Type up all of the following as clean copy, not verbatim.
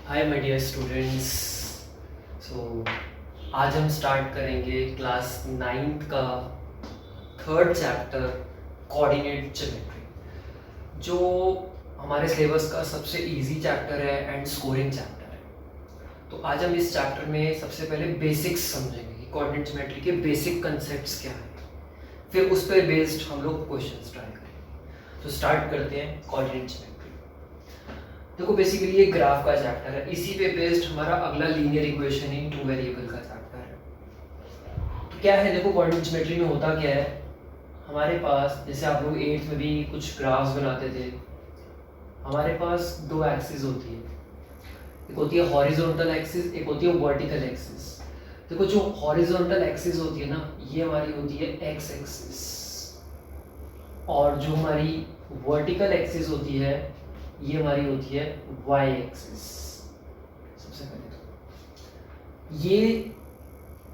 Hi my dear students. So आज हम start करेंगे क्लास 9th का थर्ड चैप्टर कोऑर्डिनेट ज्योमेट्री, जो हमारे सिलेबस का सबसे इजी चैप्टर है एंड स्कोरिंग चैप्टर है। तो आज हम इस चैप्टर में सबसे पहले बेसिक्स समझेंगे कि कोऑर्डिनेट ज्योमेट्री के बेसिक कंसेप्ट्स क्या हैं, फिर उस पर बेस्ड हम लोग क्वेश्चंस ट्राई करेंगे। तो स्टार्ट करते हैं कोऑर्डिनेट ज्योमेट्री। देखो बेसिकली ये ग्राफ का चैप्टर है, इसी पे बेस्ड हमारा अगला linear equation in two variable का चैप्टर है। तो क्या है, देखो कोऑर्डिनेट ज्योमेट्री में होता क्या है, हमारे पास जैसे आप लोग 8th में भी कुछ ग्राफ्स बनाते थे, हमारे पास दो एक्सिस होती है, एक होती है हॉरिजॉन्टल एक्सिस, एक होती है वर्टिकल एक्सिस। देखो जो हॉरिजॉन्टल एक्सिस होती है ना, ये हमारी होती है एक्स एक्सिस, और जो हमारी वर्टिकल एक्सिस होती है ये हमारी होती है वाई एक्सिस। सबसे पहले तो ये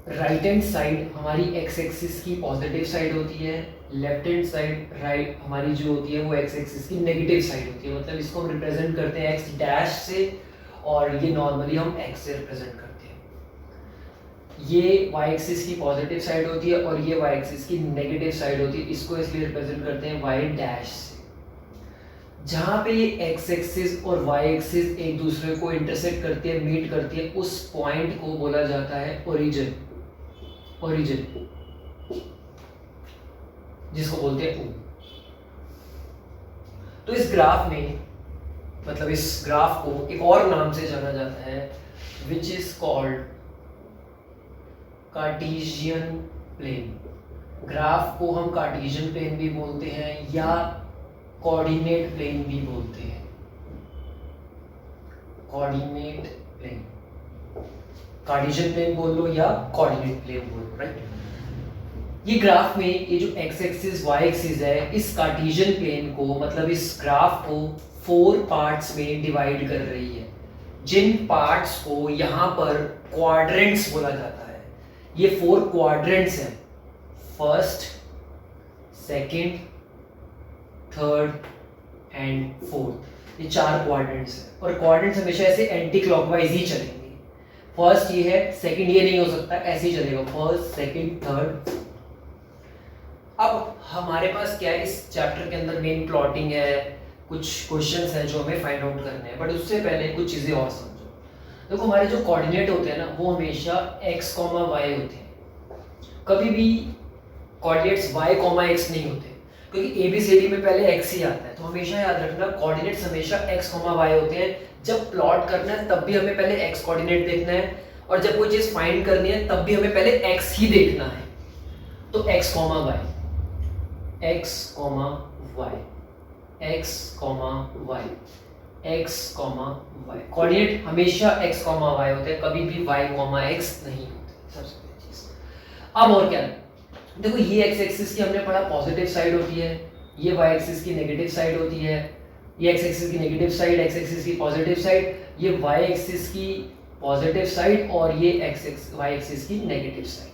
राइट हैंड साइड हमारी एक्स एक्सिस की पॉजिटिव साइड होती है, लेफ्ट हैंड साइड राइट हमारी जो होती है वो एक्स एक्सिस की नेगेटिव साइड होती है। मतलब इसको हम रिप्रेजेंट करते हैं एक्स डैश से, और ये नॉर्मली हम एक्स से रिप्रेजेंट करते हैं। ये वाई एक्सिस की पॉजिटिव साइड होती है और ये वाई एक्सिस की नेगेटिव साइड होती है, इसको इसलिए रिप्रेजेंट करते हैं वाई डैश से। जहाँ पे ये एक्स एक्सिस और वाई एक्सिस एक दूसरे को इंटरसेक्ट करती है, मीट करती है, उस पॉइंट को बोला जाता है ओरिजिन, ओरिजिन जिसको बोलते हैं ओ। तो इस ग्राफ में, मतलब इस ग्राफ को एक और नाम से जाना जाता है which is called Cartesian plane. Graph को हम कार्टेशियन प्लेन भी बोलते हैं या कोऑर्डिनेट प्लेन भी बोलते हैं। कोऑर्डिनेट प्लेन, कार्टेशियन प्लेन बोल लो या कोऑर्डिनेट प्लेन बोल लो, राइट। ये ग्राफ में ये जो एक्स एक्सिस वाई एक्सिस है, इस कार्टेशियन प्लेन को, मतलब इस ग्राफ को 4 पार्ट्स में डिवाइड कर रही है, जिन पार्ट्स को यहाँ पर क्वाड्रेंट्स बोला जाता है। ये 4 क्वाड्रेंट्स हैं, first, second, third and fourth. ये 4 क्वाड्रेंट्स हैं और क्वाड्रेंट्स हमेशा ऐसे एंटी क्लॉकवाइज ही चलेंगे। फर्स्ट ये है, सेकंड ये नहीं हो सकता, ऐसे ही चलेगा, फर्स्ट सेकंड थर्ड। अब हमारे पास क्या है, इस चैप्टर के अंदर मेन प्लॉटिंग है, कुछ क्वेश्चंस हैं जो हमें फाइंड आउट करने हैं, बट उससे पहले कुछ चीजें और समझो। देखो हमारे जो कोऑर्डिनेट होते हैं ना, वो हमेशा x, y होते हैं। कभी भी कोऑर्डिनेट्स y, x नहीं होते, क्योंकि ABCD में पहले x ही आता है। तो हमेशा याद रखना, कोऑर्डिनेट्स हमेशा x, y होते हैं। जब प्लॉट करना है तब भी हमें पहले x कोऑर्डिनेट देखना है, और जब कोई चीज फाइंड करनी है तब भी हमें पहले x ही देखना है। तो x, y, x, y, x, y, x, y, coordinate हमेशा x, y होते हैं, कभी भी y, x नहीं होते। सबसे पहली चीज। अब और क्या है, देखो ये एक्स एक्सिस की हमने पढ़ा पॉजिटिव साइड होती है, ये वाई एक्सिस की नेगेटिव साइड होती है। ये एक्स एक्सिस की नेगेटिव साइड, एक्स एक्सिस की पॉजिटिव साइड, ये वाई एक्सिस की पॉजिटिव साइड, और ये वाई एक्सिस की नेगेटिव साइड।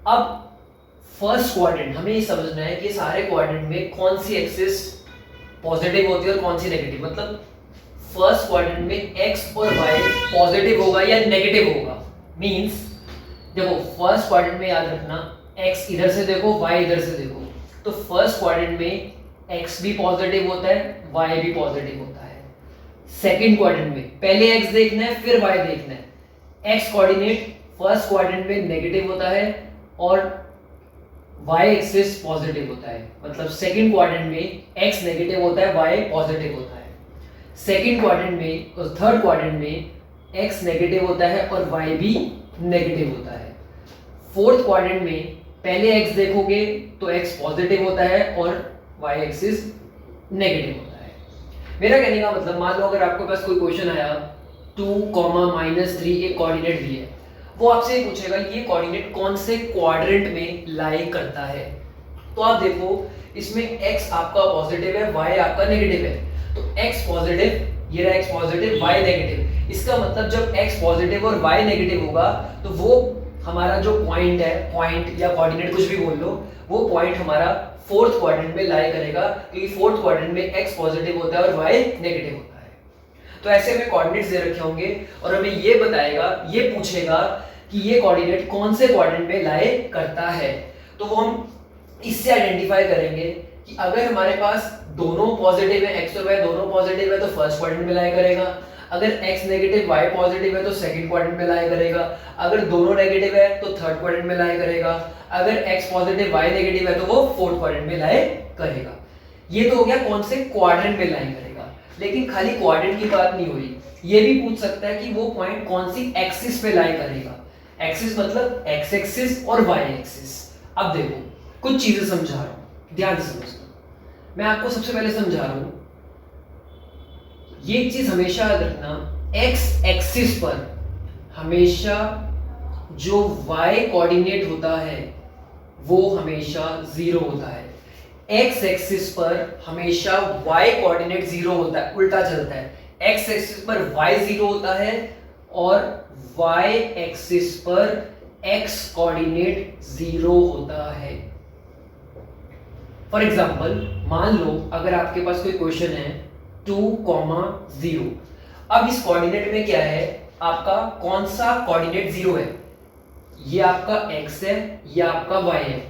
अब फर्स्ट क्वाड्रेंट हमें ये समझना है कि सारे क्वाड्रेंट में कौन सी एक्सिस पॉजिटिव होती है और कौन सी नेगेटिव। मतलब फर्स्ट क्वाड्रेंट में एक्स और वाई पॉजिटिव होगा या नेगेटिव होगा। मींस देखो फर्स्ट क्वाड्रेंट में याद रखना, x इधर से देखो, y इधर से देखो। तो फर्स्ट क्वाड्रेंट में x भी पॉजिटिव होता है, y भी पॉजिटिव होता है। सेकंड क्वाड्रेंट में पहले x देखना है फिर y देखना है। x कोऑर्डिनेट फर्स्ट क्वाड्रेंट में नेगेटिव होता है और y एक्सिस पॉजिटिव होता है। मतलब सेकंड क्वाड्रेंट में x नेगेटिव होता है, y पॉजिटिव होता है। सेकंड क्वाड्रेंट में और थर्ड क्वाड्रेंट में x नेगेटिव होता है और y भी नेगेटिव होता है। फोर्थ क्वाड्रेंट में पहले x देखोगे तो x पॉजिटिव होता है और y एक्सिस नेगेटिव होता है। मेरा कहने का मतलब, मान लो अगर आपके पास कोई क्वेश्चन आया 2, -3 एक कोऑर्डिनेट भी है, वो आपसे पूछेगा ये कोऑर्डिनेट कौन से क्वाड्रेंट में लाई करता है। तो आप देखो इसमें x आपका पॉजिटिव है, y आपका नेगेटिव है। तो x पॉजिटिव, ये रहा x पॉजिटिव, y नेगेटिव। इसका मतलब जब x पॉजिटिव और y नेगेटिव होगा तो वो हमारा जो पॉइंट है, पॉइंट या कोऑर्डिनेट कुछ भी बोल लो, वो पॉइंट हमारा फोर्थ क्वाड्रेंट में लाई करेगा, क्योंकि फोर्थ क्वाड्रेंट में x पॉजिटिव होता है और y नेगेटिव होता है। तो ऐसे हमें कोऑर्डिनेट्स दे रखे होंगे और हमें ये बताएगा, ये पूछेगा कि ये कोऑर्डिनेट कौन से क्वाड्रेंट में लाई करता है। तो वो हम इससे आइडेंटिफाई करेंगे कि अगर हमारे पास दोनों पॉजिटिव है, x और y दोनों पॉजिटिव है तो फर्स्ट क्वाड्रेंट में लाई करेगा, अगर x नेगेटिव y पॉजिटिव है तो सेकंड क्वाड्रेंट में लाई करेगा, अगर दोनों नेगेटिव है तो थर्ड क्वाड्रेंट में लाई करेगा, अगर x पॉजिटिव y नेगेटिव है तो वो फोर्थ क्वाड्रेंट में लाई करेगा। ये तो हो गया कौन से क्वाड्रेंट में लाई करेगा। लेकिन खाली क्वाड्रेंट की बात नहीं हो रही, ये भी पूछ सकता है कि वो पॉइंट कौन सी एक्सिस पे लाई करेगा। एक्सिस मतलब x एक्सिस और y एक्सिस। अब देखो कुछ चीजें समझा रहा हूं, ध्यान से समझना। मैं आपको सबसे पहले समझा रहा हूं, ये चीज हमेशा याद रखना, x एक्सिस पर हमेशा जो y कोऑर्डिनेट होता है वो हमेशा 0 होता है। x एक्सिस पर हमेशा y कोऑर्डिनेट 0 होता है, उल्टा चलता है। x एक्सिस पर y 0 होता है और y एक्सिस पर x कोऑर्डिनेट 0 होता है। फॉर एग्जाम्पल मान लो अगर आपके पास कोई क्वेश्चन है 2,0, अब इस कोऑर्डिनेट में क्या है, आपका कौन सा कोऑर्डिनेट 0 है, ये आपका x है, ये आपका y है,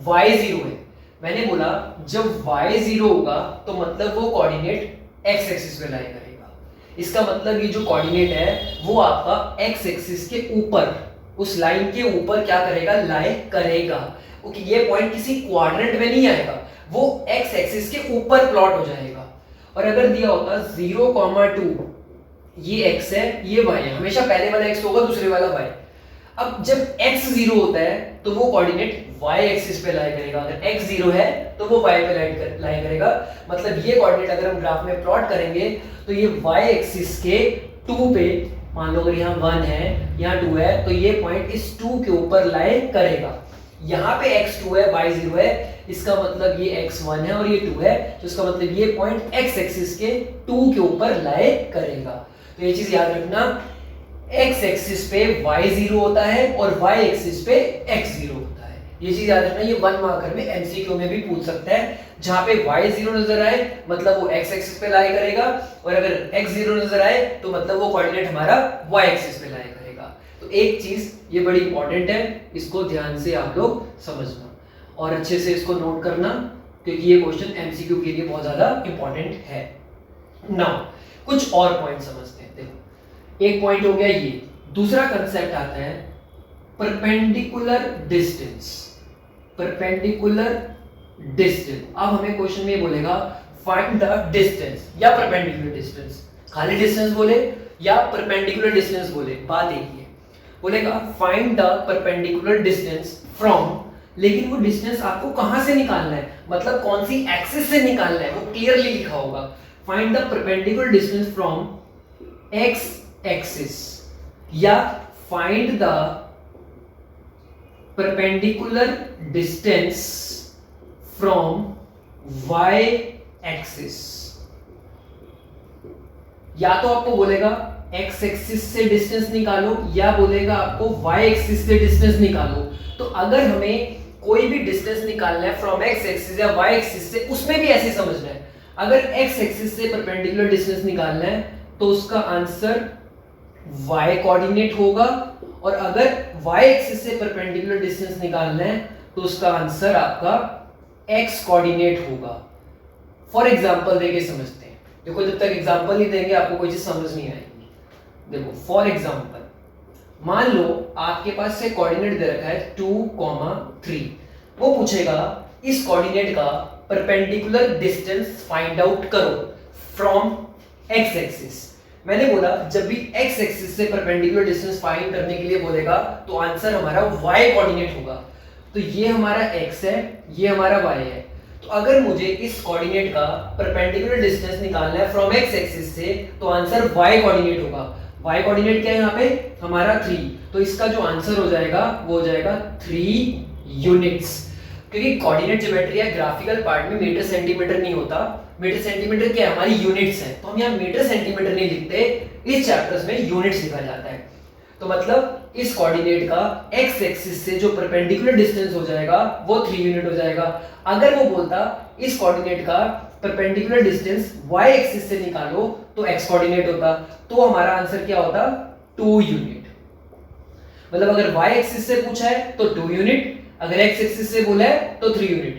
y 0 है। मैंने बोला जब y 0 होगा तो मतलब वो कोऑर्डिनेट x एक्सिस पे लाई करेगा। इसका मतलब ये जो कोऑर्डिनेट है वो आपका x एक्सिस के ऊपर, उस लाइन के ऊपर क्या करेगा, लाई करेगा। ओके, ये पॉइंट किसी क्वाड्रेंट में नहीं आएगा, वो x एक्सिस के ऊपर प्लॉट हो जाएगा। और अगर दिया होता 0,2, ये x है, ये y है, हमेशा पहले वाला x होगा, दूसरे वाला y। अब जब x 0 होता है तो वो कोऑर्डिनेट y एक्सिस पे लाई करेगा, अगर x 0 है तो वो y पे लाई करेगा। मतलब ये कोऑर्डिनेट अगर हम ग्राफ में प्लॉट करेंगे तो ये y एक्सिस के 2 पे, मान लो अगर यहाँ 1 है, यहाँ 2 है, तो ये पॉइंट इस 2 के ऊपर लाई करेगा। यहाँ पे x 2 है, y 0 है, इसका मतलब ये x 1 है और ये 2 है, तो इसका मतलब ये पॉइंट x एक्सिस के 2 के ऊपर लाई करेगा। तो ये चीज याद रखना, x एक्सिस पे y 0 होता है और y एक्सिस पे x 0 होता है। ये चीज याद रखना, ये 1 मार्कर में एमसीक्यू में भी पूछ सकता है। जहां पे y 0 नजर आए मतलब वो x एक्सिस पे लाई करेगा, और अगर x 0 नजर आए तो मतलब वो कोऑर्डिनेट हमारा y एक्सिस पे लाई करेगा। तो एक चीज ये बड़ी इंपॉर्टेंट है, इसको ध्यान से आप लोग समझना और अच्छे से इसको नोट करना, क्योंकि ये क्वेश्चन एमसीक्यू के लिए बहुत ज्यादा इंपॉर्टेंट है। नाउ कुछ और पॉइंट समझते हैं। देखो एक पॉइंट हो गया ये, दूसरा कंसेप्ट आता है परपेंडिकुलर डिस्टेंस। परपेंडिकुलर डिस्टेंस, अब हमें क्वेश्चन में ये बोलेगा फाइंड द डिस्टेंस या परपेंडिकुलर डिस्टेंस, खाली डिस्टेंस बोले या परपेंडिकुलर डिस्टेंस बोले, बात एक ही है। बोलेगा find the perpendicular distance from, लेकिन वो डिस्टेंस आपको कहां से निकालना है, मतलब कौन सी एक्सिस से निकालना है, वो क्लियरली लिखा होगा। Find the perpendicular distance from x axis या find the perpendicular distance from y axis. या तो आपको बोलेगा x एक्सिस से डिस्टेंस निकालो या बोलेगा आपको y एक्सिस से डिस्टेंस निकालो। तो अगर हमें कोई भी डिस्टेंस निकालना है फ्रॉम x एक्सिस या y एक्सिस से, उसमें भी ऐसे समझना है। अगर x एक्सिस से परपेंडिकुलर डिस्टेंस निकालना है तो उसका आंसर y कोऑर्डिनेट होगा, और अगर y एक्सिस से परपेंडिकुलर डिस्टेंस निकालना है तो उसका आंसर आपका x कोऑर्डिनेट होगा। फॉर एग्जांपल देके समझते हैं। देखो जब तक एग्जांपल नहीं देंगे आपको कोई चीज समझ नहीं आएगी। देखो फॉर एग्जांपल मान लो आपके पास से कोऑर्डिनेट दे रखा है 2,3, वो पूछेगा इस कोऑर्डिनेट का परपेंडिकुलर डिस्टेंस फाइंड आउट करो फ्रॉम x एक्सिस। मैंने बोला जब भी x एक्सिस से परपेंडिकुलर डिस्टेंस फाइंड करने के लिए बोलेगा तो आंसर हमारा y कोऑर्डिनेट होगा। तो ये हमारा x है, ये हमारा y है। तो अगर मुझे इस कोऑर्डिनेट का परपेंडिकुलर डिस्टेंस निकालना है फ्रॉम x एक्सिस से तो आंसर y कोऑर्डिनेट होगा। y कोऑर्डिनेट क्या है यहाँ पे हमारा 3, तो इसका जो आंसर हो जाएगा वो हो जाएगा 3 यूनिट्स। क्योंकि कोऑर्डिनेट ज्योमेट्री है, ग्राफिकल पार्ट में मीटर सेंटीमीटर नहीं होता, मीटर सेंटीमीटर क्या है हमारी यूनिट्स है, तो हम यहाँ मीटर सेंटीमीटर नहीं लिखते, इस चैप्टर्स में यूनिट्स लिखा जाता है। तो मतलब इस कोऑर्डिनेट का x एक्सिस से जो परपेंडिकुलर डिस्टेंस हो जाएगा वो 3 यूनिट हो जाएगा। अगर वो बोलता इस कोऑर्डिनेट का परपेंडिकुलर डिस्टेंस y एक्सिस से निकालो तो x कोऑर्डिनेट होता, तो हमारा आंसर क्या होता 2 यूनिट। मतलब अगर y एक्सिस से पूछा है तो 2 यूनिट, अगर x एक्सिस से बोला है तो 3 यूनिट।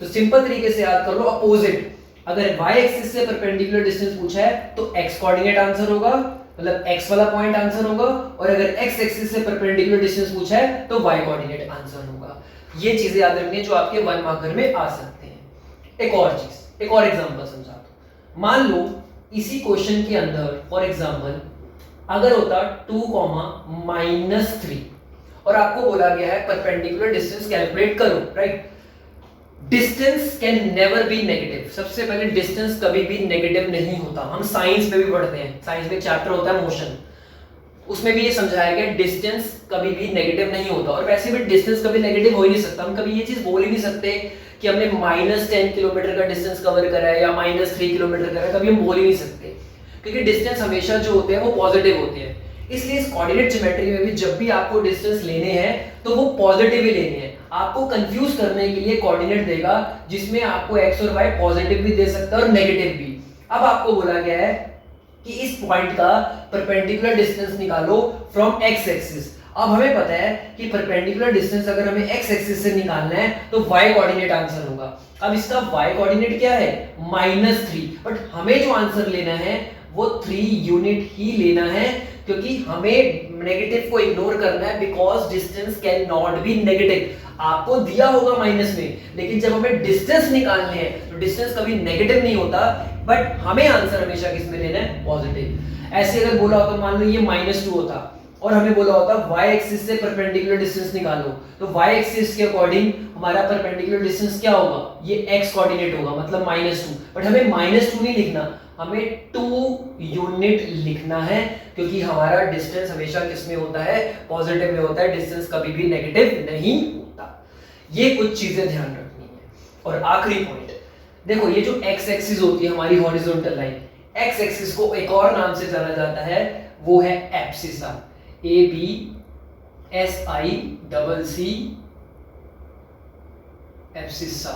तो सिंपल तरीके से याद कर लो अपोजिट, अगर y एक्सिस से परपेंडिकुलर डिस्टेंस पूछा है तो x कोऑर्डिनेट आंसर होगा, मतलब x वाला पॉइंट आंसर होगा, और अगर x एक्सिस से परपेंडिकुलर डिस्टेंस पूछा है तो y कोऑर्डिनेट आंसर होगा। ये चीजें याद रखनी है जो आपके 1 मार्कर में आ सकते हैं। एक और चीज, एक और एग्जांपल समझा दो। मान लो इसी क्वेश्चन के अंदर फॉर एग्जांपल अगर होता 2, -3 और आपको बोला गया है परपेंडिकुलर डिस्टेंस कैलकुलेट करो, right. Distance can never be negative. सबसे पहले डिस्टेंस कभी भी नेगेटिव नहीं होता। हम साइंस में भी पढ़ते हैं, साइंस में एक चैप्टर होता है मोशन, उसमें भी ये समझाया गया डिस्टेंस कभी भी नेगेटिव नहीं होता। और वैसे भी डिस्टेंस कभी नेगेटिव हो ही नहीं सकता। हम कभी ये चीज बोल ही नहीं सकते कि हमने -10 किलोमीटर का डिस्टेंस कवर करा है या -3 किलोमीटर करा है, कभी हम बोल ही नहीं सकते, क्योंकि डिस्टेंस हमेशा जो होते हैं वो पॉजिटिव होते हैं। इसलिए इस कोऑर्डिनेट ज्योमेट्री में भी जब भी आपको डिस्टेंस लेने हैं तो वो पॉजिटिव ही लेने हैं। आपको कंफ्यूज करने के लिए कोऑर्डिनेट देगा जिसमें आपको x और y पॉजिटिव भी दे सकता है और नेगेटिव भी। अब आपको बोला गया है कि इस पॉइंट का परपेंडिकुलर डिस्टेंस निकालो फ्रॉम x एक्सिस। अब हमें पता है कि परपेंडिकुलर डिस्टेंस अगर हमें x एक्सिस से निकालना है तो y कोऑर्डिनेट आंसर होगा। अब इसका y कोऑर्डिनेट क्या है -3, बट हमें जो आंसर लेना है वो 3 यूनिट ही लेना है, क्योंकि हमें नेगेटिव को इग्नोर करना है, because distance can not be negative. आपको दिया होगा माइनस में, लेकिन जब हमें डिस्टेंस निकालने हैं तो डिस्टेंस कभी नेगेटिव नहीं होता, बट हमें आंसर हमेशा किस में लेना है पॉजिटिव। ऐसे अगर बोला होता मान लो ये -2 होता और हमें बोला होता y एक्सिस से परपेंडिकुलर डिस्टेंस निकालो, तो y एक्सिस के अकॉर्डिंग हमारा परपेंडिकुलर डिस्टेंस क्या होगा, ये x कोऑर्डिनेट होगा, मतलब -2। बट हमें -2 नहीं लिखना, हमें 2 यूनिट लिखना है, क्योंकि हमारा डिस्टेंस हमेशा किस में होता है पॉजिटिव में होता है। डिस्टेंस कभी भी नेगेटिव नहीं होता। ये कुछ चीजें ध्यान रखनी है। और आखिरी पॉइंट देखो, ये जो x एक्सिस होती है हमारी हॉरिजॉन्टल लाइन, x एक्सिस को एक और नाम से जाना जाता है, वो है एब्सिसा। ABSICC abscissa.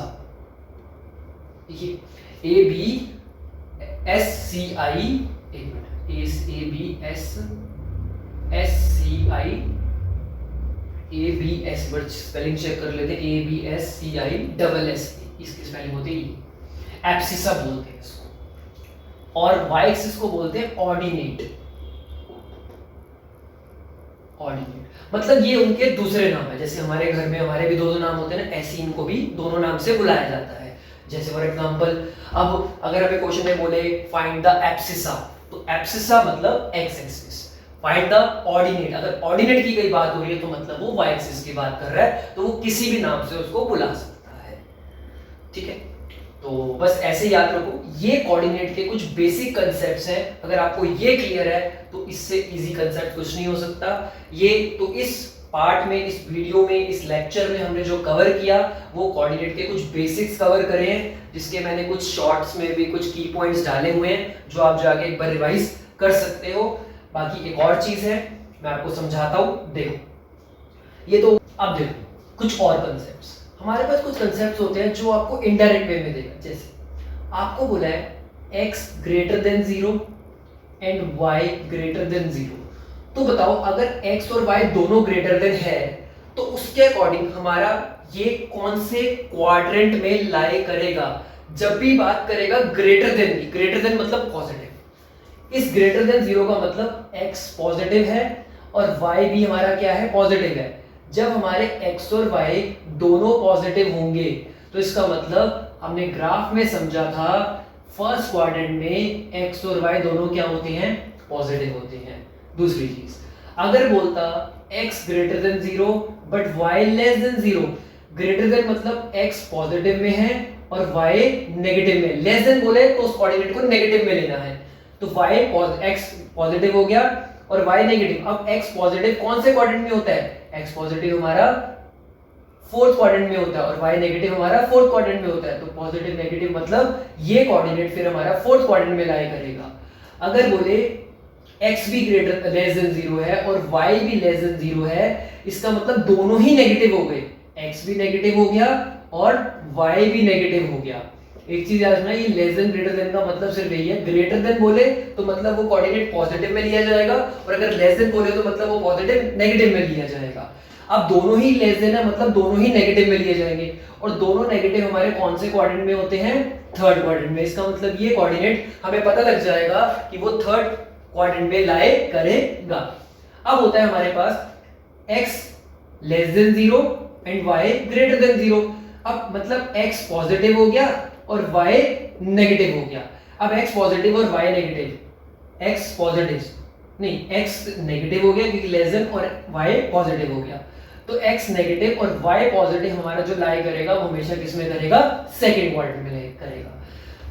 ये ABSCI, एक मिनट, ABS वर्ड स्पेलिंग चेक कर लेते हैं। ABSCI इसकी स्पेलिंग होती है एब्सिसा बोलते हैं इसको। और y एक्सिस को बोलते हैं ऑर्डिनेट। मतलब ये उनके दूसरे नाम है। जैसे हमारे घर में हमारे भी दो नाम होते हैं ना, ऐसे इनको भी दोनों नाम से बुलाया जाता है। जैसे फॉर एग्जांपल अब अगर हमें क्वेश्चन में बोले फाइंड द एब्सिसा, तो एब्सिसा मतलब x axis, find the ordinate, अगर ऑर्डिनेट की कोई बात हो रही है तो मतलब वो y एक्सिस की बात कर रहा है, तो वो किसी भी नाम से उसको बुला सकता है। ठीक है, तो बस ऐसे याद रखो, ये कोऑर्डिनेट के कुछ बेसिक कंसेप्ट्स हैं। अगर आपको ये क्लियर है तो इससे इजी कंसेप्ट कुछ नहीं हो सकता। ये तो इस पार्ट में, इस वीडियो में, इस लेक्चर में हमने जो कवर किया वो कोऑर्डिनेट के कुछ बेसिक्स कवर करे हैं, जिसके मैंने कुछ शॉर्ट्स में भी कुछ की पॉइंट्स डाले हुए हैं जो आप जाके एक बार रिवाइज कर सकते हो। बाकी एक और चीज है, मैं आपको समझाता हूँ। देखो ये तो, अब देखो कुछ और कंसेप्ट्स। हमारे पास कुछ कंसेप्ट्स होते हैं जो आपको इनडायरेक्ट वे में देगा। जैसे आपको बोला है x greater than 0 and y greater than 0, तो बताओ अगर x और y दोनों ग्रेटर देन है तो उसके अकॉर्डिंग हमारा ये कौन से क्वाड्रेंट में लाई करेगा। जब भी बात करेगा ग्रेटर देन की, ग्रेटर देन मतलब पॉजिटिव। इस ग्रेटर देन 0 का मतलब x पॉजिटिव है और y भी हमारा क्या है पॉजिटिव है। जब हमारे x और y दोनों पॉजिटिव होंगे तो इसका मतलब हमने ग्राफ में समझा था फर्स्ट क्वाड्रेंट में x और y दोनों क्या होते हैं पॉजिटिव होते हैं। दूसरी चीज, अगर बोलता x greater than 0 but y less than 0, greater than मतलब x पॉजिटिव में है और y नेगेटिव में, लेस देन बोले तो उस कोऑर्डिनेट को नेगेटिव में लेना है। तो x पॉजिटिव हो गया और y नेगेटिव। अब x पॉजिटिव कौन से क्वाड्रेंट में होता है, x पॉजिटिव हमारा फोर्थ क्वाड्रेंट में होता है और y नेगेटिव हमारा फोर्थ क्वाड्रेंट में होता है। तो पॉजिटिव नेगेटिव मतलब ये कोऑर्डिनेट फिर हमारा फोर्थ क्वाड्रेंट में लाई करेगा। अगर बोले x भी ग्रेटर लेस देन 0 है और y भी लेस देन 0 है, इसका मतलब दोनों ही नेगेटिव हो गए, x भी नेगेटिव हो गया और y भी नेगेटिव हो गया। एक चीज याद रखना, ये लेस देन ग्रेटर देन का मतलब सिर्फ यही है, ग्रेटर देन बोले तो मतलब वो कोऑर्डिनेट पॉजिटिव में लिया जाएगा, और अगर लेस देन बोले तो मतलब वो पॉजिटिव नेगेटिव में लिया जाएगा। अब दोनों ही लेस देन है मतलब दोनों ही नेगेटिव में लिए जाएंगे, और दोनों नेगेटिव हमारे कौन से क्वाड्रेंट में होते हैं, थर्ड क्वाड्रेंट में। इसका मतलब ये कोऑर्डिनेट हमें पता लग जाएगा कि वो थर्ड क्वाड्रेंट में लाई करेगा। अब होता है हमारे पास x less than 0 and y greater than 0। अब मतलब x पॉजिटिव हो गया और y नेगेटिव हो गया। अब x पॉजिटिव और y नेगेटिव, x पॉजिटिव नहीं, x नेगेटिव हो गया क्योंकि लेस देन और y पॉजिटिव हो गया, तो x नेगेटिव और y पॉजिटिव हमारा जो लाई करेगा वो हमेशा किस में करेगा, सेकंड क्वाड्रेंट में करेगा।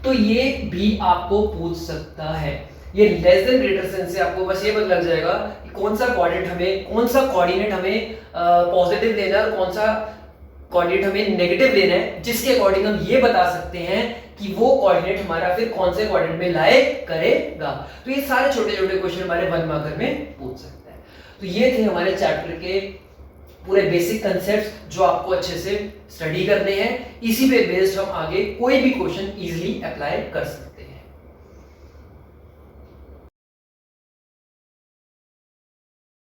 तो ये भी आपको पूछ सकता है। ये लेस देन ग्रेटर देन से आपको बस ये पता लग जाएगा कि कौन सा कोऑर्डिनेट हमें, कौन सा कोऑर्डिनेट हमें पॉजिटिव लेना है और कौन सा कोऑर्डिनेट हमें नेगेटिव लेना है, जिसके अकॉर्डिंग हम ये बता सकते हैं कि वो कोऑर्डिनेट हमारा फिर कौन से कोऑर्डिनेट में लाई करेगा। तो ये सारे छोटे छोटे क्वेश्चन हमारे 1 मार्कर में पूछ सकते हैं। तो ये थे हमारे चैप्टर के पूरे बेसिक कंसेप्ट्स जो आपको अच्छे से स्टडी करने हैं। इसी पे बेस्ड हम आगे कोई भी क्वेश्चन इजीली अप्लाई कर सकते हैं।